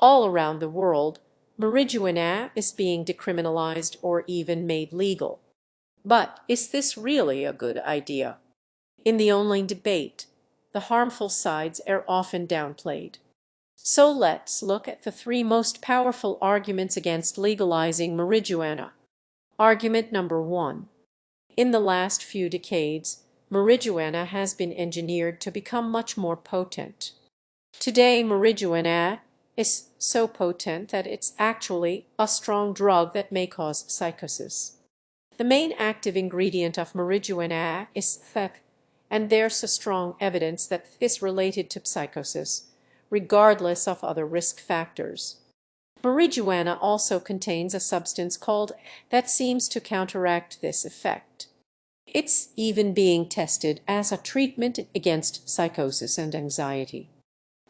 All around the world, marijuana is being decriminalized or even made legal. But is this really a good idea? In the online debate, the harmful sides are often downplayed. So let's look at the three most powerful arguments against legalizing marijuana. Argument number one. In the last few decades, marijuana has been engineered to become much more potent. Today, marijuana is so potent that it's actually a strong drug that may cause psychosis. The main active ingredient of marijuana is thec, and there's a strong evidence that this related to psychosis, regardless of other risk factors. Marijuana also contains a substance called that seems to counteract this effect. It's even being tested as a treatment against psychosis and anxiety.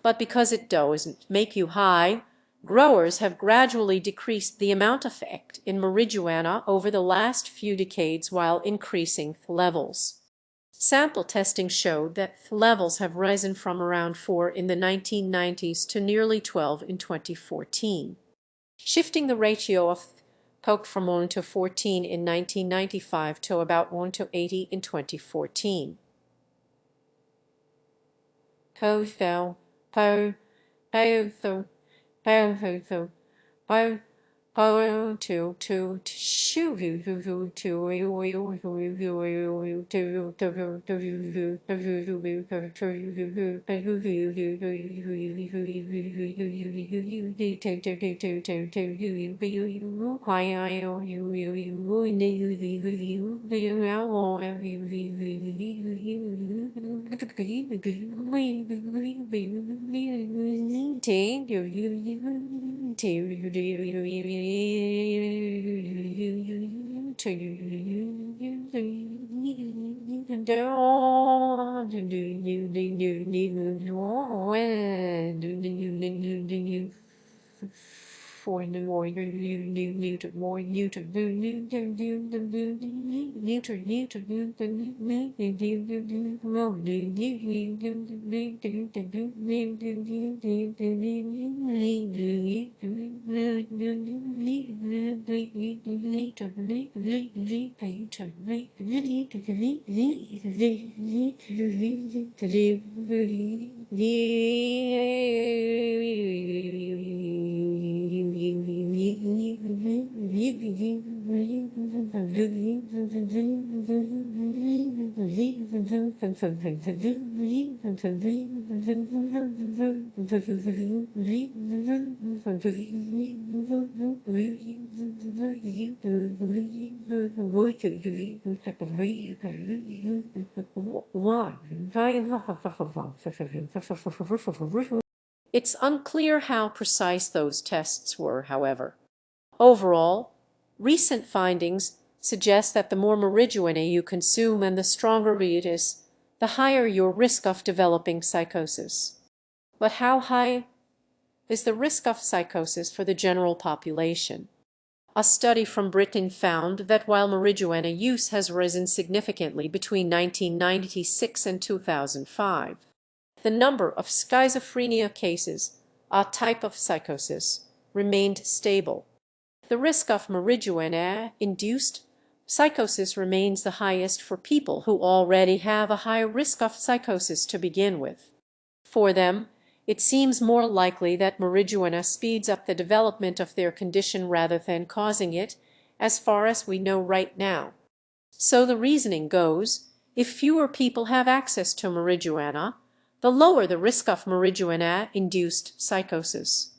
But because it doesn't make you high, growers have gradually decreased the amount of effect in marijuana over the last few decades while increasing the levels. Sample testing showed that the levels have risen from around 4 in the 1990s to nearly 12 in 2014, shifting the ratio of coke from 1 to 14 in 1995 to about 1 to 80 in 2014. It's unclear how precise those tests were, however. Overall, recent findings suggest that the more marijuana you consume and the stronger it is, the higher your risk of developing psychosis. But how high is the risk of psychosis for the general population? A study from Britain found that while marijuana use has risen significantly between 1996 and 2005, the number of schizophrenia cases, a type of psychosis, remained stable. The risk of marijuana-induced psychosis remains the highest for people who already have a high risk of psychosis to begin with. For them, it seems more likely that marijuana speeds up the development of their condition rather than causing it, as far as we know right now. So the reasoning goes, if fewer people have access to marijuana, the lower the risk of marijuana-induced psychosis.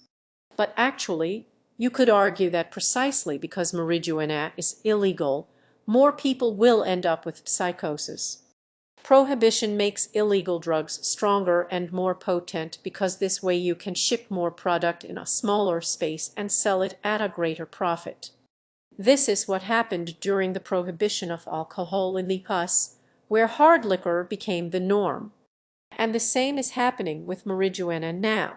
But actually, you could argue that precisely because marijuana is illegal, more people will end up with psychosis. Prohibition makes illegal drugs stronger and more potent because this way you can ship more product in a smaller space and sell it at a greater profit. This is what happened during the prohibition of alcohol in the US, where hard liquor became the norm. And the same is happening with marijuana now.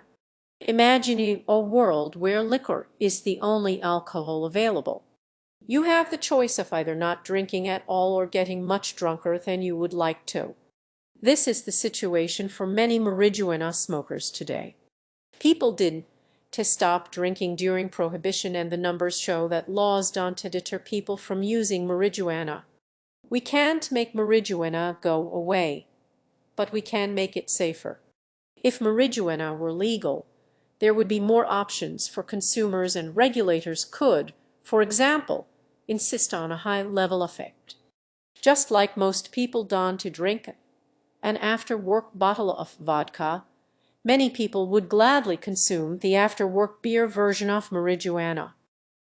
Imagining a world where liquor is the only alcohol available. You have the choice of either not drinking at all or getting much drunker than you would like to. This is the situation for many marijuana smokers today. People didn't to stop drinking during prohibition, and the numbers show that laws don't deter people from using marijuana. We can't make marijuana go away, but we can make it safer. If marijuana were legal, there would be more options for consumers, and regulators could, for example, insist on a high-level effect. Just like most people don't drink an after-work bottle of vodka, many people would gladly consume the after-work beer version of marijuana.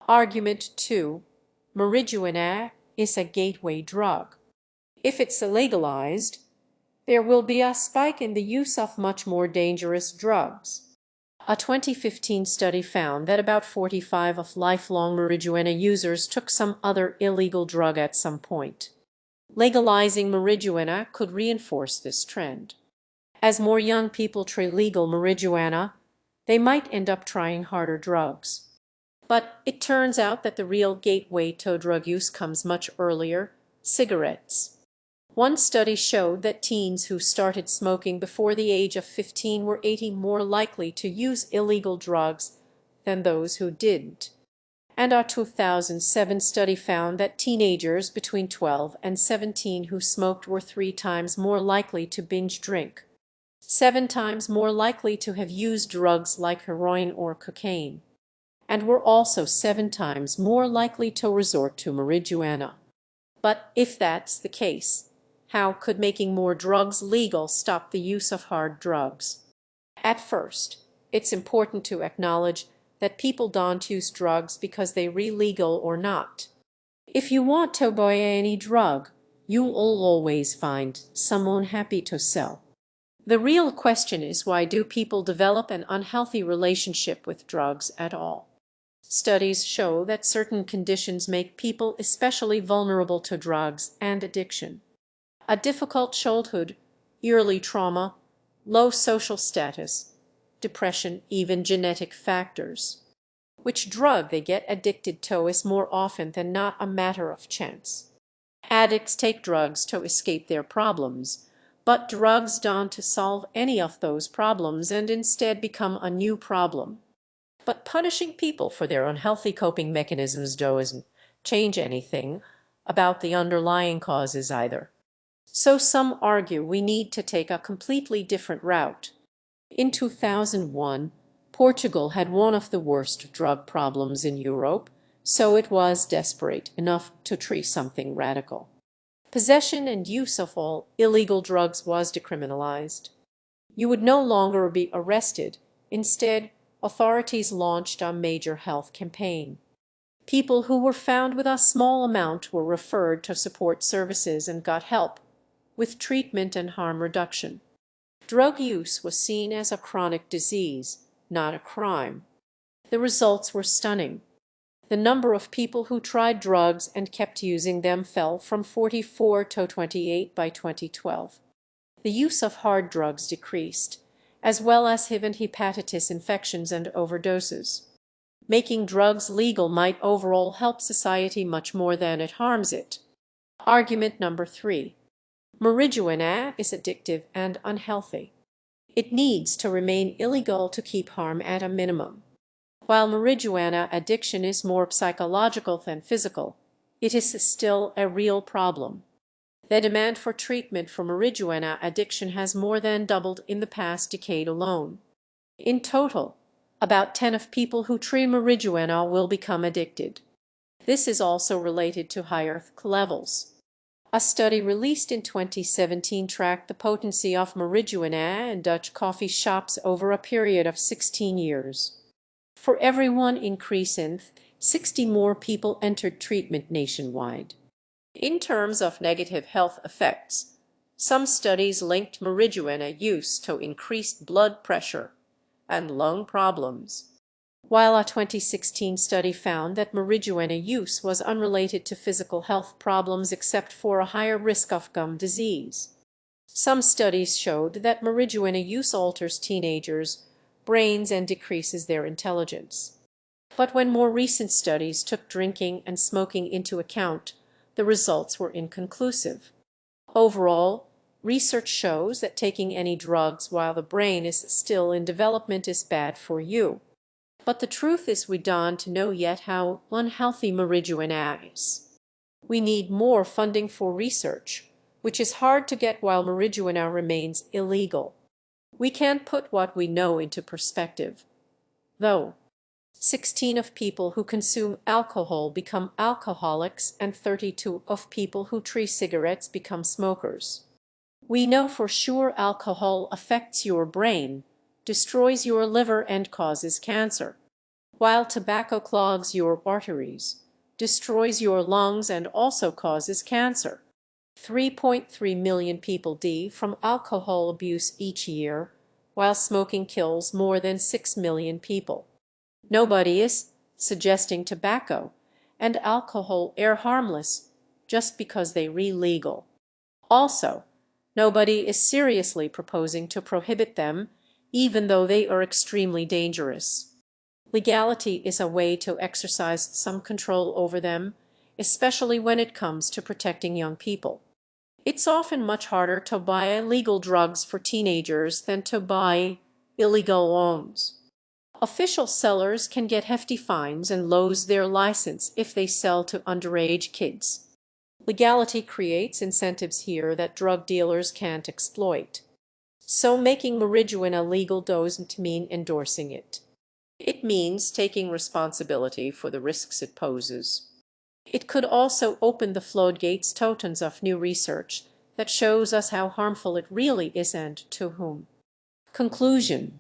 Argument 2. Marijuana is a gateway drug. If it's legalized, there will be a spike in the use of much more dangerous drugs. A 2015 study found that about 45% of lifelong marijuana users took some other illegal drug at some point. Legalizing marijuana could reinforce this trend. As more young people try legal marijuana, they might end up trying harder drugs. But it turns out that the real gateway to drug use comes much earlier: cigarettes. One study showed that teens who started smoking before the age of 15 were 80% more likely to use illegal drugs than those who didn't. And a 2007 study found that teenagers between 12 and 17 who smoked were 3 times more likely to binge drink, 7 times more likely to have used drugs like heroin or cocaine, and were also 7 times more likely to resort to marijuana. But if that's the case, how could making more drugs legal stop the use of hard drugs? At first, it's important to acknowledge that people don't use drugs because they're illegal or not. If you want to buy any drug, you'll always find someone happy to sell. The real question is, why do people develop an unhealthy relationship with drugs at all? Studies show that certain conditions make people especially vulnerable to drugs and addiction. A difficult childhood, early trauma, low social status, depression, even genetic factors. Which drug they get addicted to is more often than not a matter of chance. Addicts take drugs to escape their problems, but drugs don't solve any of those problems and instead become a new problem. But punishing people for their unhealthy coping mechanisms doesn't change anything about the underlying causes either. So some argue we need to take a completely different route. In 2001, Portugal had one of the worst drug problems in Europe, so it was desperate enough to try something radical. Possession and use of all illegal drugs was decriminalized. You would no longer be arrested. Instead, authorities launched a major health campaign. People who were found with a small amount were referred to support services and got help with treatment and harm reduction. Drug use was seen as a chronic disease, not a crime. The results were stunning. The number of people who tried drugs and kept using them fell from 44 to 28 by 2012. The use of hard drugs decreased, as well as HIV and hepatitis infections and overdoses. Making drugs legal might overall help society much more than it harms it. Argument number 3. Marijuana is addictive and unhealthy. It needs to remain illegal to keep harm at a minimum. While marijuana addiction is more psychological than physical, it is still a real problem. The demand for treatment for marijuana addiction has more than doubled in the past decade alone. In total, about 10 of people who try marijuana will become addicted. This is also related to higher levels. A study released in 2017 tracked the potency of marijuana in Dutch coffee shops over a period of 16 years. For every 1 increase in 60 more people entered treatment nationwide. In terms of negative health effects, some studies linked marijuana use to increased blood pressure and lung problems, while a 2016 study found that marijuana use was unrelated to physical health problems except for a higher risk of gum disease. Some studies showed that marijuana use alters teenagers' brains and decreases their intelligence. But when more recent studies took drinking and smoking into account, the results were inconclusive. Overall, research shows that taking any drugs while the brain is still in development is bad for you. But the truth is we don't know yet how unhealthy marijuana is. We need more funding for research, which is hard to get while marijuana remains illegal. We can't put what we know into perspective. Though 16 of people who consume alcohol become alcoholics and 32 of people who tree cigarettes become smokers. We know for sure alcohol affects your brain, destroys your liver and causes cancer, while tobacco clogs your arteries, destroys your lungs and also causes cancer. 3.3 million people die from alcohol abuse each year, while smoking kills more than 6 million people. Nobody is suggesting tobacco and alcohol are harmless just because they're illegal. Also, nobody is seriously proposing to prohibit them, even though they are extremely dangerous. Legality is a way to exercise some control over them, especially when it comes to protecting young people. It's often much harder to buy illegal drugs for teenagers than to buy illegal loans. Official sellers can get hefty fines and lose their license if they sell to underage kids. Legality creates incentives here that drug dealers can't exploit. So making marijuana legal doesn't mean endorsing it. It means taking responsibility for the risks it poses. It could also open the floodgates to tons of new research that shows us how harmful it really is and to whom. Conclusion.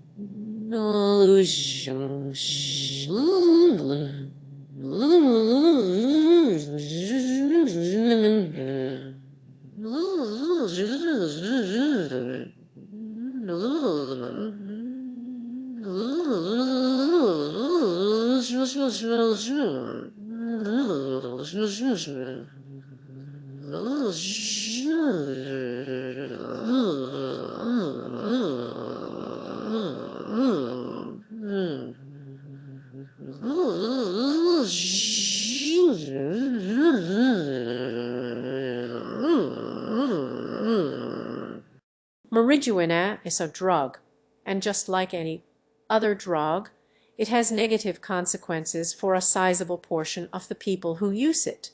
Marijuana is a drug, and just like any other drug, it has negative consequences for a sizable portion of the people who use it.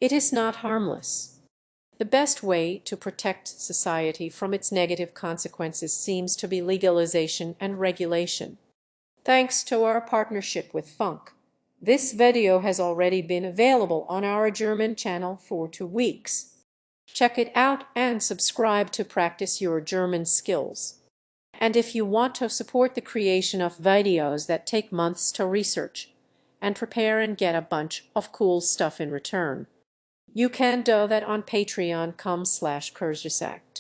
It is not harmless. The best way to protect society from its negative consequences seems to be legalization and regulation. Thanks to our partnership with Funk, this video has already been available on our German channel for 2 weeks. Check it out and subscribe to practice your German skills. And if you want to support the creation of videos that take months to research and prepare and get a bunch of cool stuff in return, you can do that on patreon.com/Kurzgesagt.